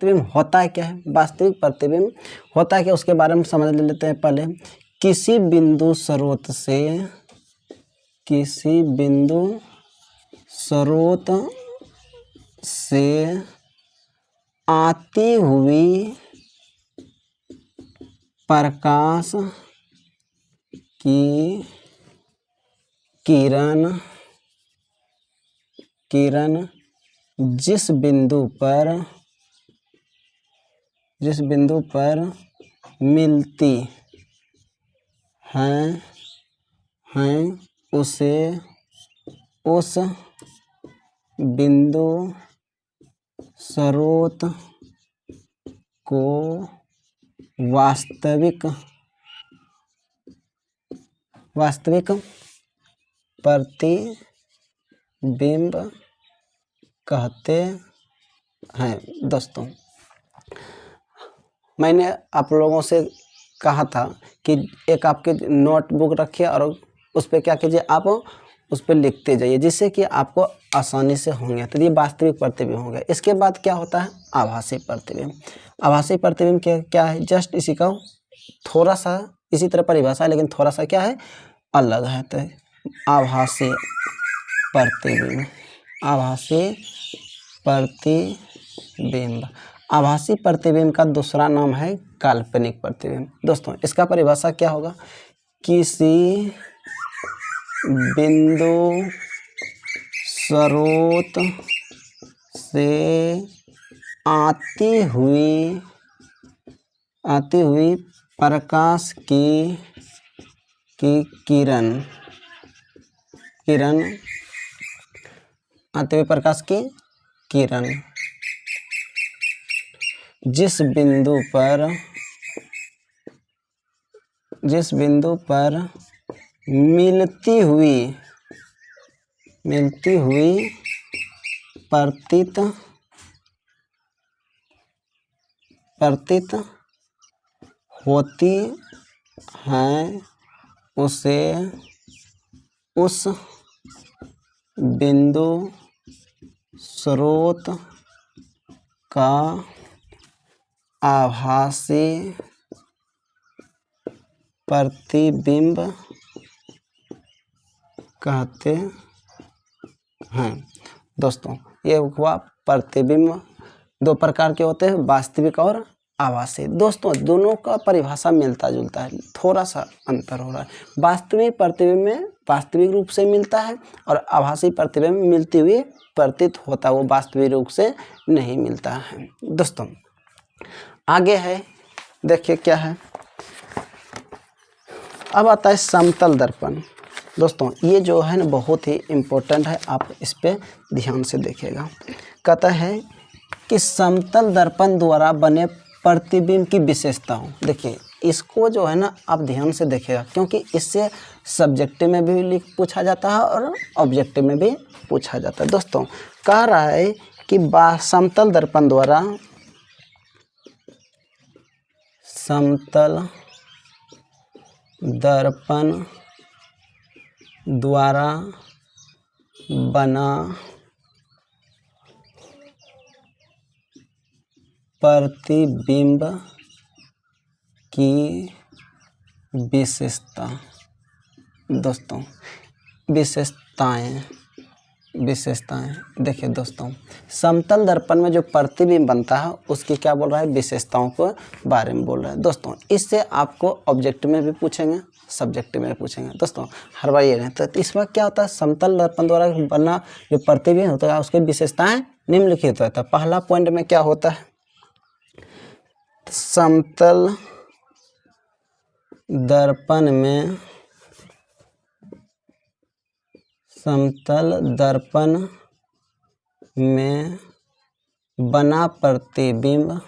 प्रतिबिंब होता है क्या है, वास्तविक प्रतिबिंब होता है क्या, उसके बारे में समझ लेते हैं पहले। किसी बिंदु स्रोत से आती हुई प्रकाश की किरण जिस बिंदु पर मिलती हैं उसे उस बिंदु स्रोत को वास्तविक प्रतिबिंब कहते हैं। दोस्तों, मैंने आप लोगों से कहा था कि एक आपके नोटबुक रखिए और उस पर क्या कीजिए, आप उस पर लिखते जाइए, जिससे कि आपको आसानी से होंगे। तो ये वास्तविक प्रतिबिंब हो गया। इसके बाद क्या होता है, आभासी प्रतिबिंब। आभासी प्रतिबिंब क्या है, जस्ट इसी का थोड़ा सा इसी तरह परिभाषा है, लेकिन थोड़ा सा क्या है, अलग है। तो आभासी प्रतिबिंब का दूसरा नाम है काल्पनिक प्रतिबिंब। दोस्तों, इसका परिभाषा क्या होगा, किसी बिंदु स्रोत से आती हुई प्रकाश की किरण आते हुए प्रकाश की किरण जिस बिंदु पर मिलती हुई प्रतीत होती हैं उसे उस बिंदु स्रोत का आभासी प्रतिबिंब कहते हैं। दोस्तों, ये हुआ प्रतिबिंब। दो प्रकार के होते हैं, वास्तविक और आभासी। दोस्तों, दोनों का परिभाषा मिलता जुलता है, थोड़ा सा अंतर हो रहा है। वास्तविक प्रतिबिंब में वास्तविक रूप से मिलता है और आभासी प्रतिबिंब में मिलती हुई प्रतीत होता है, वो वास्तविक रूप से नहीं मिलता है। दोस्तों, आगे है, देखिए क्या है, अब आता है समतल दर्पण। दोस्तों, ये जो है ना बहुत ही इम्पोर्टेंट है, आप इस पे ध्यान से देखिएगा। कहता है कि समतल दर्पण द्वारा बने प्रतिबिंब की विशेषताओं। देखिए, इसको जो है ना आप ध्यान से देखिएगा, क्योंकि इससे सब्जेक्टिव में भी पूछा जाता है और ऑब्जेक्टिव में भी पूछा जाता है। दोस्तों, कह रहा है कि समतल दर्पण द्वारा बना प्रतिबिंब की विशेषता। दोस्तों, विशेषताएं देखिए दोस्तों, समतल दर्पण में जो प्रतिबिंब बनता है उसकी क्या बोल रहा है, विशेषताओं के बारे में बोल रहा है। दोस्तों, इससे आपको ऑब्जेक्टिव में भी पूछेंगे, सब्जेक्टिव में भी पूछेंगे। दोस्तों, हर बार ये रहता है। तो इसमें क्या होता है, समतल दर्पण द्वारा बना जो प्रतिबिंब होता है उसकी विशेषताएं निम्नलिखित होता है। पहला पॉइंट में क्या होता है, समतल दर्पण में बना प्रतिबिंब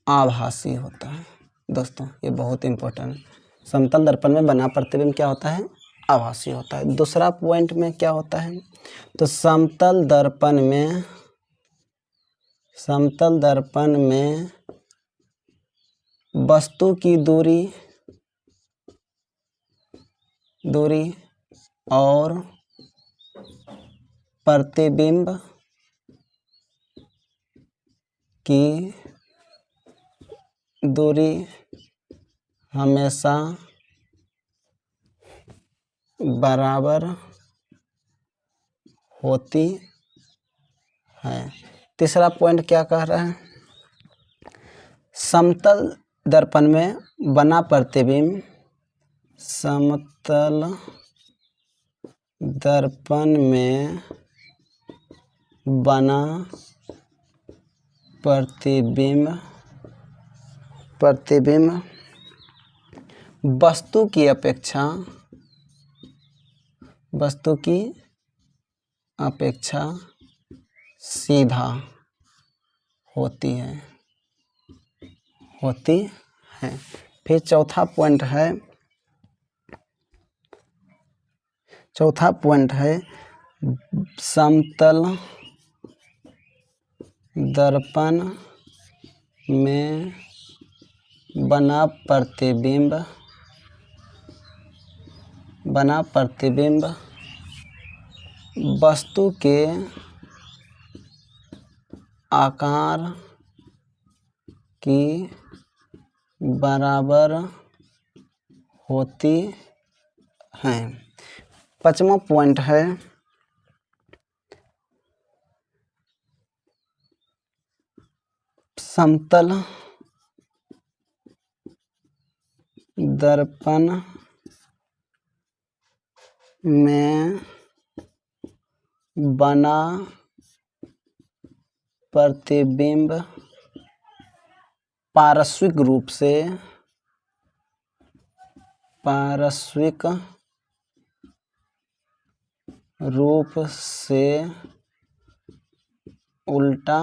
आभासी होता है। दोस्तों, ये बहुत इम्पोर्टेंट है। समतल दर्पण में बना प्रतिबिंब क्या होता है, आभासी होता है। दूसरा पॉइंट में क्या होता है, तो समतल दर्पण में वस्तु की दूरी दूरी और प्रतिबिंब की दूरी हमेशा बराबर होती है। तीसरा पॉइंट क्या कह रहा है, समतल दर्पण में बना प्रतिबिंब समतल दर्पण में बना प्रतिबिंब वस्तु की अपेक्षा सीधा होती है। फिर चौथा पॉइंट है समतल दर्पण में बना प्रतिबिंब वस्तु के आकार की बराबर होती है। पांचवा पॉइंट है समतल दर्पण में बना प्रतिबिंब पारस्विक रूप से उल्टा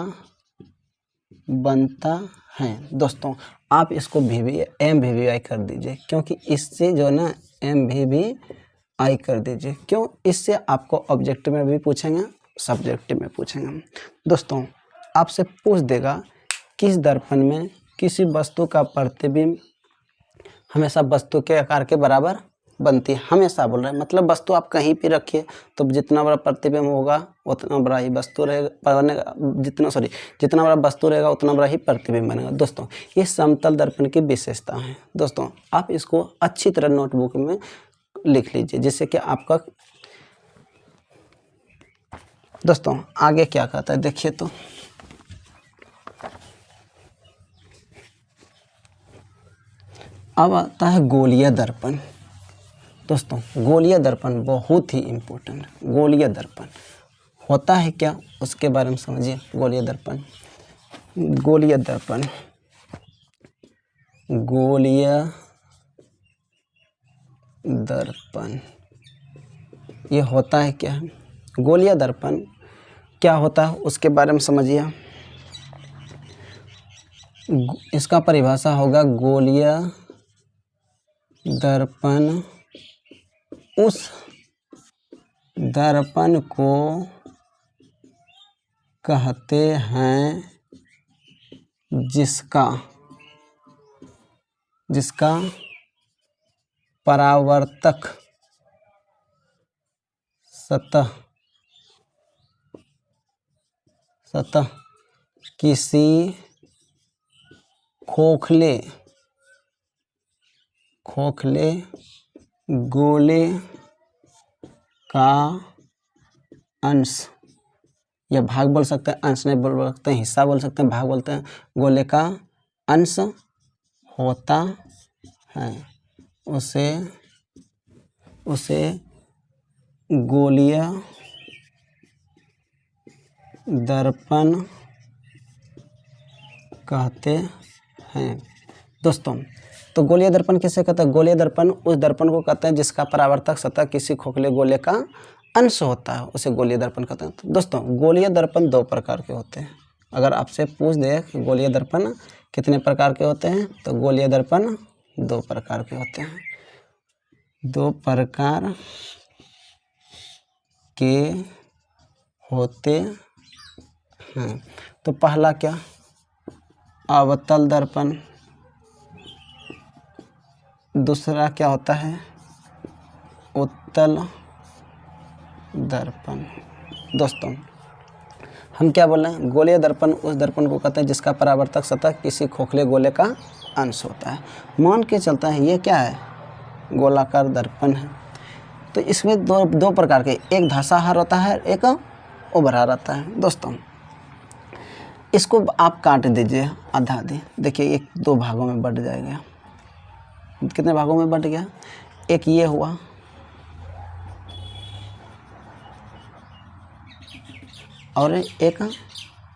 बनता है। दोस्तों आप इसको MVVI कर दीजिए, क्योंकि इससे जो है ना MVVI कर दीजिए। क्यों? इससे आपको ऑब्जेक्टिव में भी पूछेंगे, सब्जेक्टिव में पूछेंगे। दोस्तों आपसे पूछ देगा किस दर्पण में किसी वस्तु का प्रतिबिंब हमेशा वस्तु के आकार के बराबर बनती है। हमेशा बोल रहे हैं, मतलब वस्तु आप कहीं भी रखिए तो जितना बड़ा प्रतिबिंब होगा उतना बड़ा ही वस्तु रहेगा, जितना बड़ा वस्तु रहेगा उतना बड़ा ही प्रतिबिंब बनेगा। दोस्तों ये समतल दर्पण की विशेषता है। दोस्तों आप इसको अच्छी तरह नोटबुक में लिख लीजिए, जिससे कि आपका दोस्तों आगे क्या कहता है देखिए। तो अब आता है गोलीय दर्पण। दोस्तों गोलीय दर्पण बहुत ही इम्पोर्टेंट है। गोलीय दर्पण होता है क्या, उसके बारे में समझिए। गोलीय दर्पण ये होता है क्या? गोलीय दर्पण क्या होता है उसके बारे में समझिए। इसका परिभाषा होगा, गोलीय दर्पण उस दर्पण को कहते हैं जिसका परावर्तक सतह किसी खोखले गोले का अंश या भाग बोल सकते हैं, अंश नहीं बोल सकते हैं, हिस्सा बोल सकते हैं, भाग बोलते हैं। गोले का अंश होता है, उसे गोलीय दर्पण कहते हैं। दोस्तों तो गोलीय दर्पण किसे कहते हैं? गोलीय दर्पण उस दर्पण को कहते हैं जिसका परावर्तक सतह किसी खोखले गोले का अंश होता है, उसे गोलीय दर्पण कहते हैं। तो दोस्तों गोलीय दर्पण दो प्रकार के होते हैं। अगर आपसे पूछ दे कि गोलीय दर्पण कितने प्रकार के होते हैं, तो गोलीय दर्पण दो प्रकार के होते हैं। दो प्रकार के होते हैं। तो पहला क्या? अवतल दर्पण। दूसरा क्या होता है? उत्तल दर्पण। दोस्तों हम क्या बोल रहे हैं, गोलीय दर्पण उस दर्पण को कहते हैं जिसका परावर्तक सतह किसी खोखले गोले का अंश होता है। मान के चलता है ये क्या है, गोलाकार दर्पण है। तो इसमें दो प्रकार के, एक धसाहार होता है, एक उभरा रहता है। दोस्तों इसको आप काट दीजिए आधा आधी, देखिए ये 2 भागों में बट जाएगा। कितने भागों में बट गया, एक ये हुआ और एक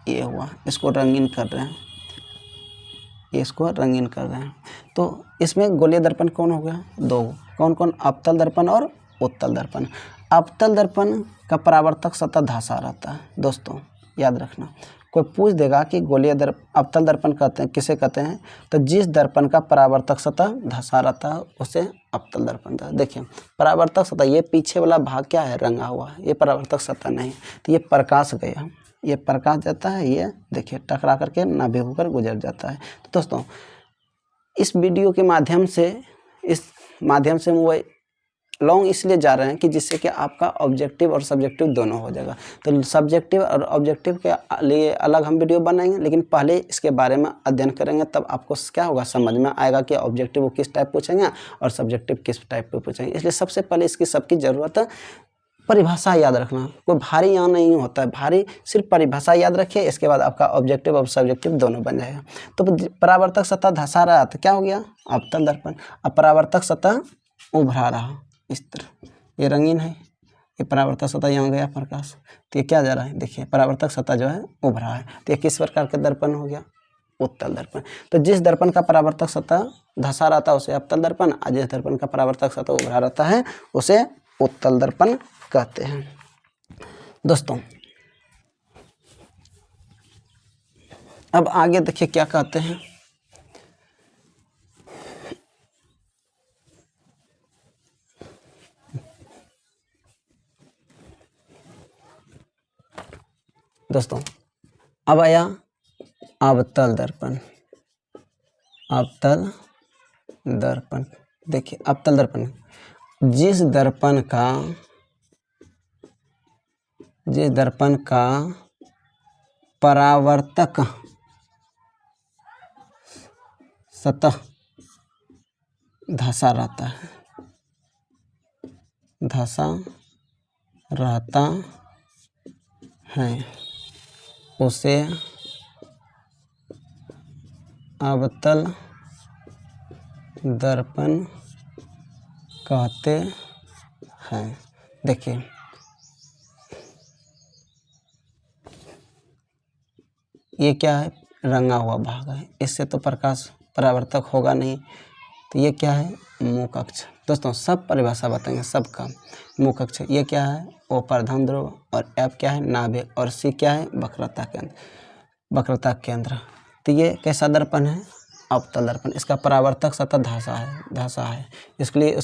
ये हुआ। इसको रंगीन कर रहे हैं, इसको रंगीन कर रहे हैं। तो इसमें गोलीय दर्पण कौन हो गया, 2। कौन कौन, अवतल दर्पण और उत्तल दर्पण। अवतल दर्पण का परावर्तक सतह धसा रहता है। दोस्तों याद रखना, कोई पूछ देगा कि गोलीय अवतल दर्पण कहते हैं किसे कहते हैं, तो जिस दर्पण का परावर्तक सतह धसा रहता है उसे अवतल दर्पण था। देखिए परावर्तक सतह, ये पीछे वाला भाग क्या है, रंगा हुआ है, ये परावर्तक सतह नहीं। तो ये प्रकाश गया, ये प्रकाश जाता है, ये देखिए टकरा करके नाभि होकर गुजर जाता है। तो दोस्तों इस वीडियो के माध्यम से वो लॉन्ग इसलिए जा रहे हैं कि जिससे कि आपका ऑब्जेक्टिव और सब्जेक्टिव दोनों हो जाएगा। तो सब्जेक्टिव और ऑब्जेक्टिव के लिए अलग हम वीडियो बनाएंगे, लेकिन पहले इसके बारे में अध्ययन करेंगे, तब आपको क्या होगा, समझ में आएगा कि ऑब्जेक्टिव वो किस टाइप पूछेंगे और सब्जेक्टिव किस टाइप पे पूछेंगे। इसलिए सबसे पहले इसकी सबकी ज़रूरत है परिभाषा याद रखना। कोई भारी यहाँ नहीं होता है, भारी सिर्फ परिभाषा याद रखिए, इसके बाद आपका ऑब्जेक्टिव और सब्जेक्टिव दोनों बन जाएगा। तो परावर्तक सतह धसा रहा तो क्या हो गया, अवतल दर्पण। अब परावर्तक सतह उभरा रहा इस तरह, ये रंगीन है, ये परावर्तक सतह यहाँ गया प्रकाश, तो ये क्या जा रहा है, देखिए परावर्तक सतह जो है उभरा है। तो ये किस प्रकार का दर्पण हो गया, उत्तल दर्पण। तो जिस दर्पण का परावर्तक सतह धसा रहता है उसे अवतल दर्पण, और जिस दर्पण का परावर्तक सतह उभरा रहता है उसे उत्तल दर्पण कहते हैं। दोस्तों अब आगे देखिए क्या कहते हैं, दोस्तों अब आया अवतल दर्पण। अवतल दर्पण, देखिए अवतल दर्पण जिस दर्पण का परावर्तक सतह धसा रहता है उसे अवतल दर्पण कहते हैं। देखिए ये क्या है, रंगा हुआ भाग है, इससे तो प्रकाश परावर्तक होगा नहीं। तो ये क्या है, मुख अक्ष। दोस्तों सब परिभाषा बताएंगे सबका। मुख अक्ष ये क्या है, ओ प्रधान ध्रुव, और एफ क्या है, नाभि, और सी क्या है, वक्रता केंद्र। तो ये कैसा दर्पण है, अवतल दर्पण। इसका परावर्तक सतह धसा है, इसके लिए